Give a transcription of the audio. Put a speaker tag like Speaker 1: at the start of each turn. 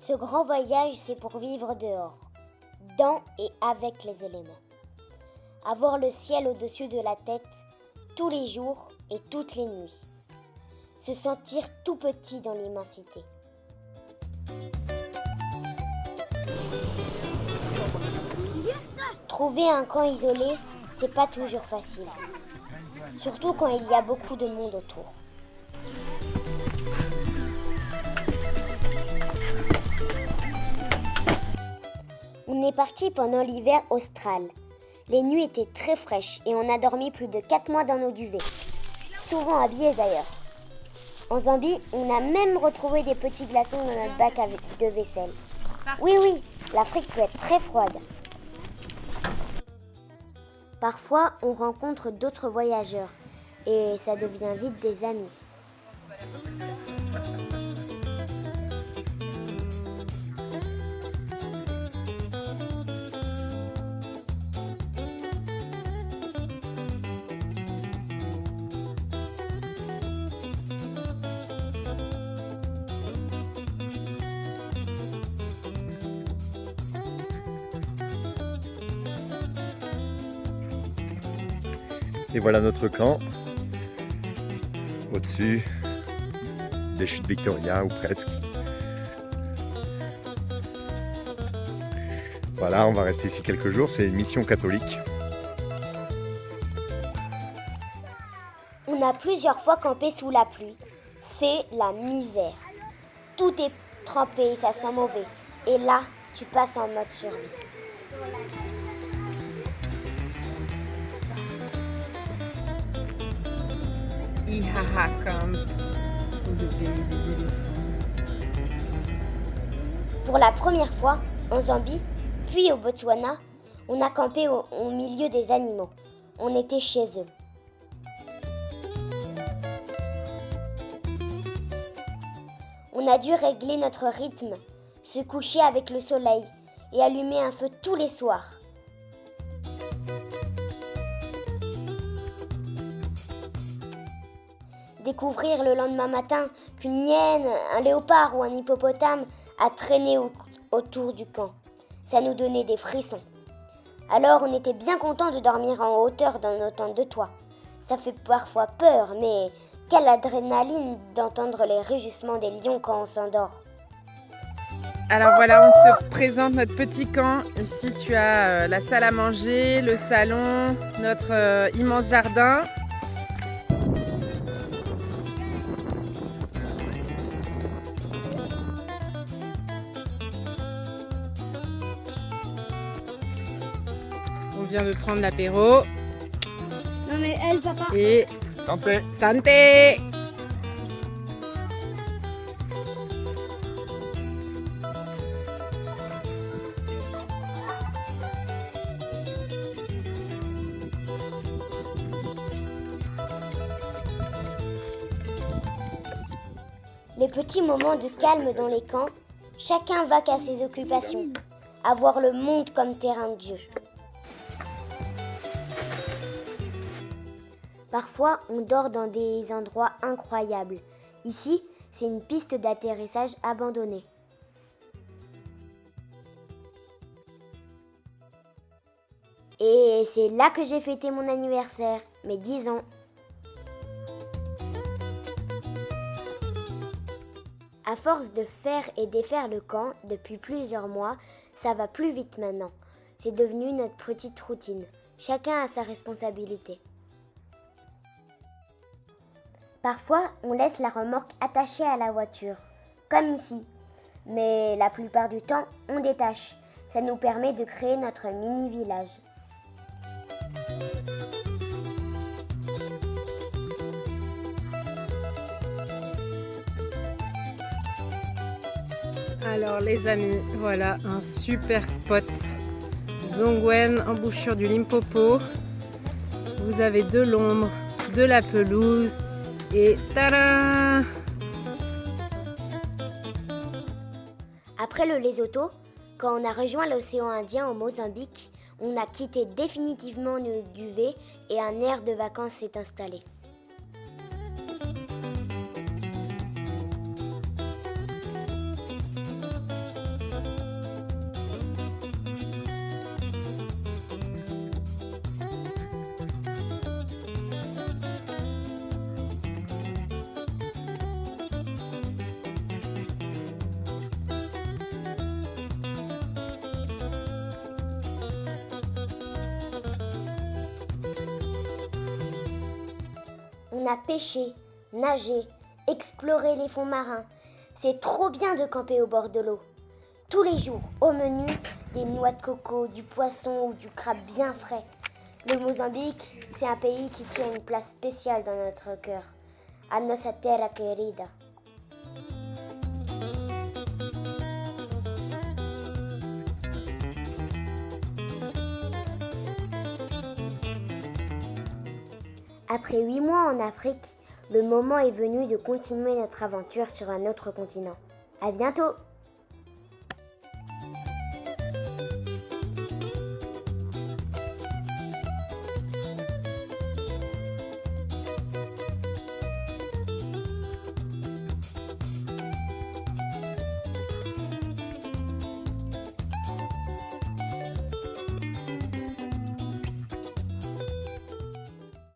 Speaker 1: Ce grand voyage, c'est pour vivre dehors, dans et avec les éléments. Avoir le ciel au-dessus de la tête, tous les jours et toutes les nuits. Se sentir tout petit dans l'immensité. Trouver un camp isolé, c'est pas toujours facile. Surtout quand il y a beaucoup de monde autour. On est parti pendant l'hiver austral. Les nuits étaient très fraîches et on a dormi plus de 4 mois dans nos duvets. Souvent habillés d'ailleurs. En Zambie, on a même retrouvé des petits glaçons dans notre bac de vaisselle. Oui, l'Afrique peut être très froide. Parfois, on rencontre d'autres voyageurs et ça devient vite des amis.
Speaker 2: Et voilà notre camp, au-dessus des chutes Victoria, ou presque. Voilà, on va rester ici quelques jours, c'est une mission catholique.
Speaker 1: On a plusieurs fois campé sous la pluie. C'est la misère. Tout est trempé, ça sent mauvais. Et là, tu passes en mode survie.
Speaker 3: Ihaha Camp, le pays des éléphants.
Speaker 1: Pour la première fois, en Zambie, puis au Botswana, on a campé au milieu des animaux. On était chez eux. On a dû régler notre rythme, se coucher avec le soleil et allumer un feu tous les soirs. Découvrir le lendemain matin qu'une hyène, un léopard ou un hippopotame a traîné autour du camp. Ça nous donnait des frissons. Alors on était bien contents de dormir en hauteur dans nos tentes de toit. Ça fait parfois peur, mais quelle adrénaline d'entendre les rugissements des lions quand on s'endort.
Speaker 3: Alors voilà, on te présente notre petit camp. Ici tu as la salle à manger, le salon, notre immense jardin. On vient de prendre l'apéro.
Speaker 1: Non mais elle, papa.
Speaker 3: Et
Speaker 2: Santé!
Speaker 3: santé!
Speaker 1: Les petits moments de calme dans les camps, chacun va qu'à ses occupations, avoir le monde comme terrain de jeu. Parfois, on dort dans des endroits incroyables. Ici, c'est une piste d'atterrissage abandonnée. Et c'est là que j'ai fêté mon anniversaire, mes 10 ans. À force de faire et défaire le camp depuis plusieurs mois, ça va plus vite maintenant. C'est devenu notre petite routine. Chacun a sa responsabilité. Parfois, on laisse la remorque attachée à la voiture, comme ici. Mais la plupart du temps, on détache. Ça nous permet de créer notre mini-village.
Speaker 3: Alors les amis, voilà un super spot. Zongwen, embouchure du Limpopo. Vous avez de l'ombre, de la pelouse et tadam!
Speaker 1: Après le Lesotho, quand on a rejoint l'océan Indien au Mozambique, on a quitté définitivement nos duvets et un air de vacances s'est installé. a pêché, nagé, exploré les fonds marins. C'est trop bien de camper au bord de l'eau. Tous les jours, au menu, des noix de coco, du poisson ou du crabe bien frais. Le Mozambique, c'est un pays qui tient une place spéciale dans notre cœur. A nossa terra querida. Après 8 mois en Afrique, le moment est venu de continuer notre aventure sur un autre continent. À bientôt!